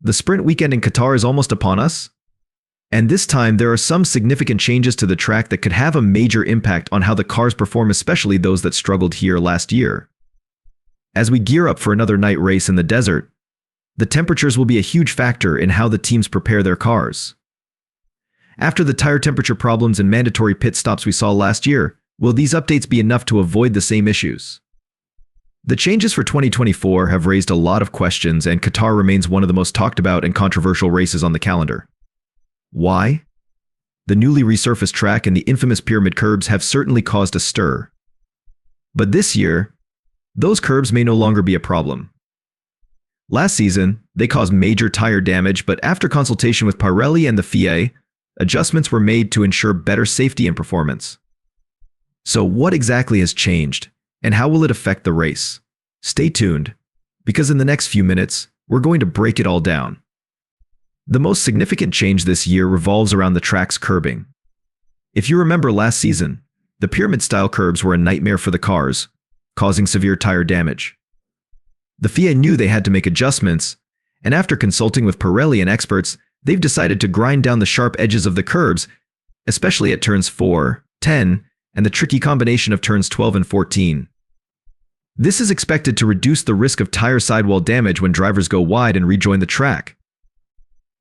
The sprint weekend in Qatar is almost upon us, and this time there are some significant changes to the track that could have a major impact on how the cars perform, especially those that struggled here last year. As we gear up for another night race in the desert, the temperatures will be a huge factor in how the teams prepare their cars. After the tire temperature problems and mandatory pit stops we saw last year, will these updates be enough to avoid the same issues? The changes for 2024 have raised a lot of questions, and Qatar remains one of the most talked about and controversial races on the calendar. Why? The newly resurfaced track and the infamous pyramid curbs have certainly caused a stir. But this year, those curbs may no longer be a problem. Last season, they caused major tire damage, but after consultation with Pirelli and the FIA, adjustments were made to ensure better safety and performance. So what exactly has changed, and how will it affect the race? Stay tuned, because in the next few minutes, we're going to break it all down. The most significant change this year revolves around the track's curbing. If you remember last season, the pyramid-style curbs were a nightmare for the cars, causing severe tire damage. The FIA knew they had to make adjustments, and after consulting with Pirelli and experts, they've decided to grind down the sharp edges of the curbs, especially at turns 4, 10, and the tricky combination of turns 12 and 14. This is expected to reduce the risk of tire sidewall damage when drivers go wide and rejoin the track.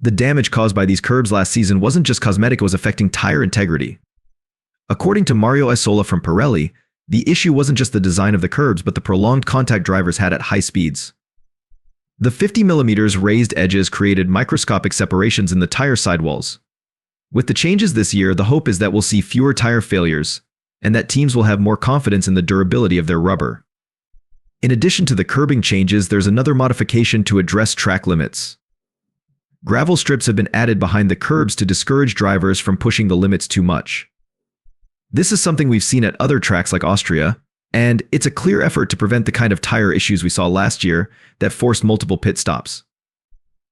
The damage caused by these curbs last season wasn't just cosmetic, it was affecting tire integrity. According to Mario Isola from Pirelli, the issue wasn't just the design of the curbs, but the prolonged contact drivers had at high speeds. The 50mm raised edges created microscopic separations in the tire sidewalls. With the changes this year, the hope is that we'll see fewer tire failures, and that teams will have more confidence in the durability of their rubber. In addition to the curbing changes, there's another modification to address track limits. Gravel strips have been added behind the curbs to discourage drivers from pushing the limits too much. This is something we've seen at other tracks like Austria, and it's a clear effort to prevent the kind of tire issues we saw last year that forced multiple pit stops.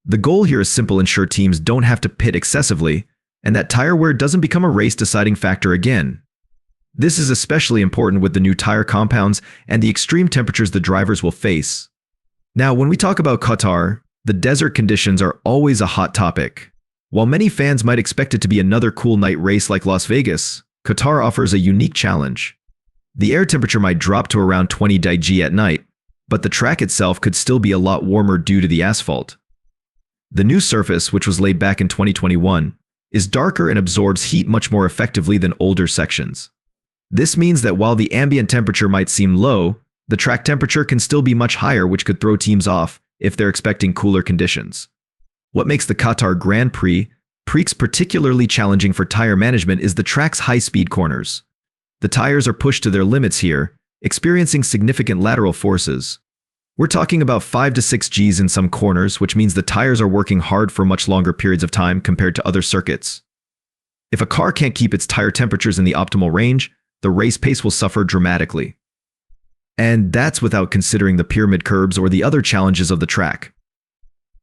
The goal here is simple: ensure teams don't have to pit excessively, and that tire wear doesn't become a race-deciding factor again. This is especially important with the new tire compounds and the extreme temperatures the drivers will face. Now, when we talk about Qatar, the desert conditions are always a hot topic. While many fans might expect it to be another cool night race like Las Vegas, Qatar offers a unique challenge. The air temperature might drop to around 20 deg at night, but the track itself could still be a lot warmer due to the asphalt. The new surface, which was laid back in 2021, is darker and absorbs heat much more effectively than older sections. This means that while the ambient temperature might seem low, the track temperature can still be much higher, which could throw teams off if they're expecting cooler conditions. What makes the Qatar Grand Prix particularly challenging for tire management is the track's high-speed corners. The tires are pushed to their limits here, experiencing significant lateral forces. We're talking about 5 to 6 Gs in some corners, which means the tires are working hard for much longer periods of time compared to other circuits. If a car can't keep its tire temperatures in the optimal range, the race pace will suffer dramatically. And that's without considering the pyramid curbs or the other challenges of the track.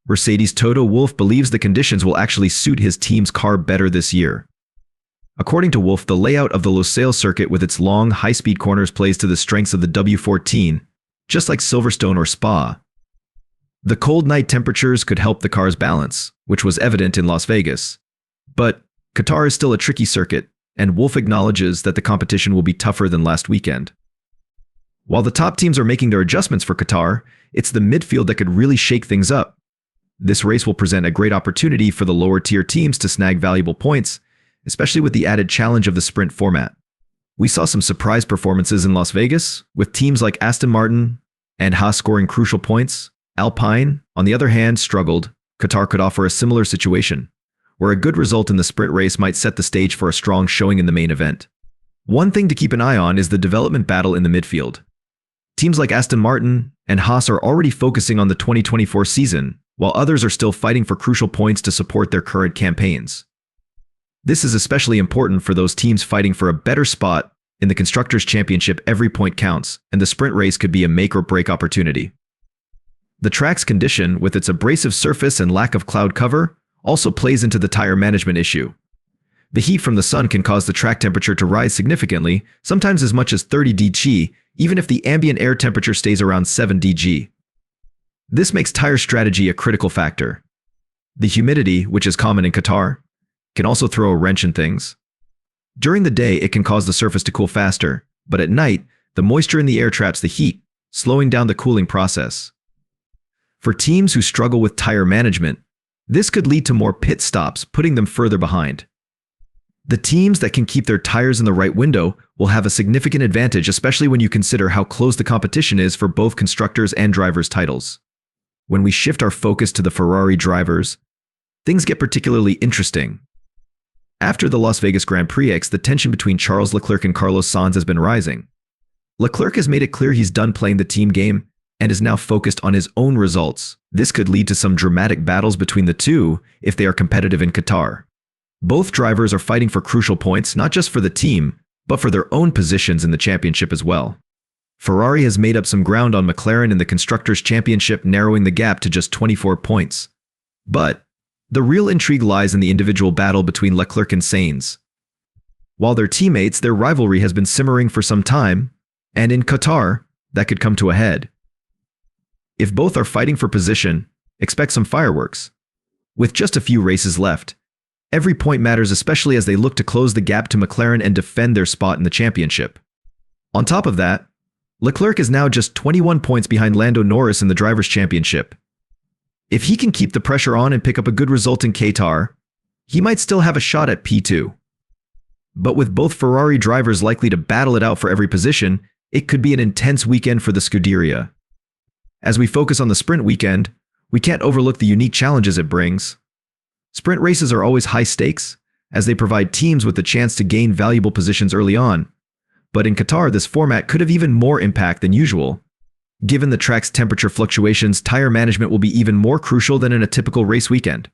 Mercedes' Toto Wolff believes the conditions will actually suit his team's car better this year. According to Wolff, the layout of the Losail circuit with its long, high-speed corners plays to the strengths of the W14, just like Silverstone or Spa. The cold night temperatures could help the car's balance, which was evident in Las Vegas. But Qatar is still a tricky circuit, and Wolff acknowledges that the competition will be tougher than last weekend. While the top teams are making their adjustments for Qatar, it's the midfield that could really shake things up. This race will present a great opportunity for the lower-tier teams to snag valuable points, especially with the added challenge of the sprint format. We saw some surprise performances in Las Vegas, with teams like Aston Martin and Haas scoring crucial points. Alpine, on the other hand, struggled. Qatar could offer a similar situation, where a good result in the sprint race might set the stage for a strong showing in the main event. One thing to keep an eye on is the development battle in the midfield. Teams like Aston Martin and Haas are already focusing on the 2024 season, while others are still fighting for crucial points to support their current campaigns. This is especially important for those teams fighting for a better spot in the Constructors' Championship. Every point counts, and the sprint race could be a make-or-break opportunity. The track's condition, with its abrasive surface and lack of cloud cover, also plays into the tire management issue. The heat from the sun can cause the track temperature to rise significantly, sometimes as much as 30 deg, even if the ambient air temperature stays around 7 deg. This makes tire strategy a critical factor. The humidity, which is common in Qatar, can also throw a wrench in things. During the day, it can cause the surface to cool faster, but at night, the moisture in the air traps the heat, slowing down the cooling process. For teams who struggle with tire management, this could lead to more pit stops, putting them further behind. The teams that can keep their tires in the right window will have a significant advantage, especially when you consider how close the competition is for both constructors' and drivers' titles. When we shift our focus to the Ferrari drivers, things get particularly interesting. After the Las Vegas Grand Prix, the tension between Charles Leclerc and Carlos Sainz has been rising. Leclerc has made it clear he's done playing the team game and is now focused on his own results. This could lead to some dramatic battles between the two if they are competitive in Qatar. Both drivers are fighting for crucial points, not just for the team, but for their own positions in the championship as well. Ferrari has made up some ground on McLaren in the Constructors' Championship, narrowing the gap to just 24 points. But the real intrigue lies in the individual battle between Leclerc and Sainz. While they're teammates, their rivalry has been simmering for some time, and in Qatar, that could come to a head. If both are fighting for position, expect some fireworks. With just a few races left, every point matters, especially as they look to close the gap to McLaren and defend their spot in the championship. On top of that, Leclerc is now just 21 points behind Lando Norris in the Drivers' Championship. If he can keep the pressure on and pick up a good result in Qatar, he might still have a shot at P2. But with both Ferrari drivers likely to battle it out for every position, it could be an intense weekend for the Scuderia. As we focus on the sprint weekend, we can't overlook the unique challenges it brings. Sprint races are always high stakes, as they provide teams with the chance to gain valuable positions early on. But in Qatar, this format could have even more impact than usual. Given the track's temperature fluctuations, tire management will be even more crucial than in a typical race weekend.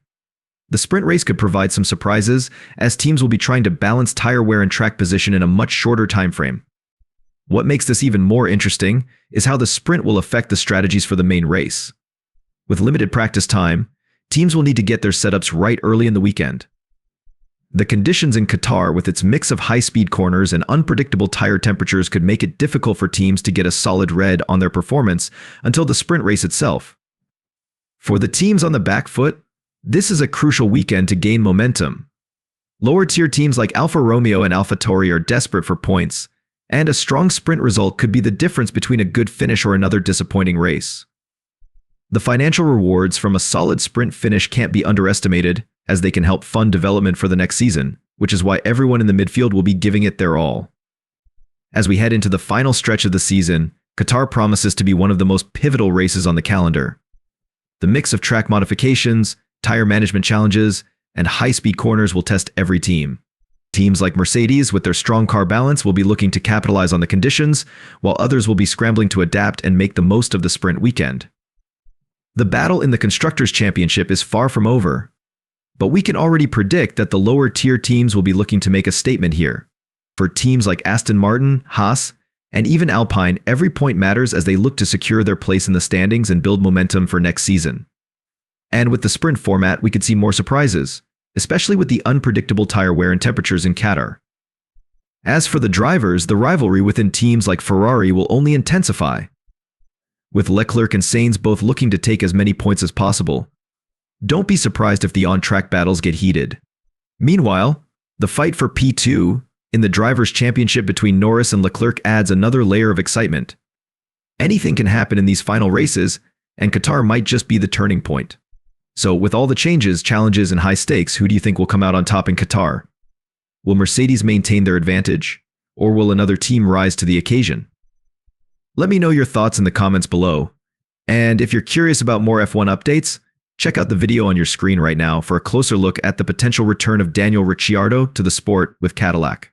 The sprint race could provide some surprises, as teams will be trying to balance tire wear and track position in a much shorter time frame. What makes this even more interesting is how the sprint will affect the strategies for the main race. With limited practice time, teams will need to get their setups right early in the weekend. The conditions in Qatar, with its mix of high-speed corners and unpredictable tire temperatures, could make it difficult for teams to get a solid read on their performance until the sprint race itself. For the teams on the back foot, this is a crucial weekend to gain momentum. Lower-tier teams like Alfa Romeo and AlphaTauri are desperate for points, and a strong sprint result could be the difference between a good finish or another disappointing race. The financial rewards from a solid sprint finish can't be underestimated, as they can help fund development for the next season, which is why everyone in the midfield will be giving it their all. As we head into the final stretch of the season, Qatar promises to be one of the most pivotal races on the calendar. The mix of track modifications, tire management challenges, and high-speed corners will test every team. Teams like Mercedes, with their strong car balance, will be looking to capitalize on the conditions, while others will be scrambling to adapt and make the most of the sprint weekend. The battle in the Constructors' Championship is far from over, but we can already predict that the lower-tier teams will be looking to make a statement here. For teams like Aston Martin, Haas, and even Alpine, every point matters as they look to secure their place in the standings and build momentum for next season. And with the sprint format, we could see more surprises, especially with the unpredictable tire wear and temperatures in Qatar. As for the drivers, the rivalry within teams like Ferrari will only intensify. With Leclerc and Sainz both looking to take as many points as possible, don't be surprised if the on-track battles get heated. Meanwhile, the fight for P2 in the Drivers' Championship between Norris and Leclerc adds another layer of excitement. Anything can happen in these final races, and Qatar might just be the turning point. So, with all the changes, challenges, and high stakes, who do you think will come out on top in Qatar? Will Mercedes maintain their advantage, or will another team rise to the occasion? Let me know your thoughts in the comments below. And if you're curious about more F1 updates, check out the video on your screen right now for a closer look at the potential return of Daniel Ricciardo to the sport with Cadillac.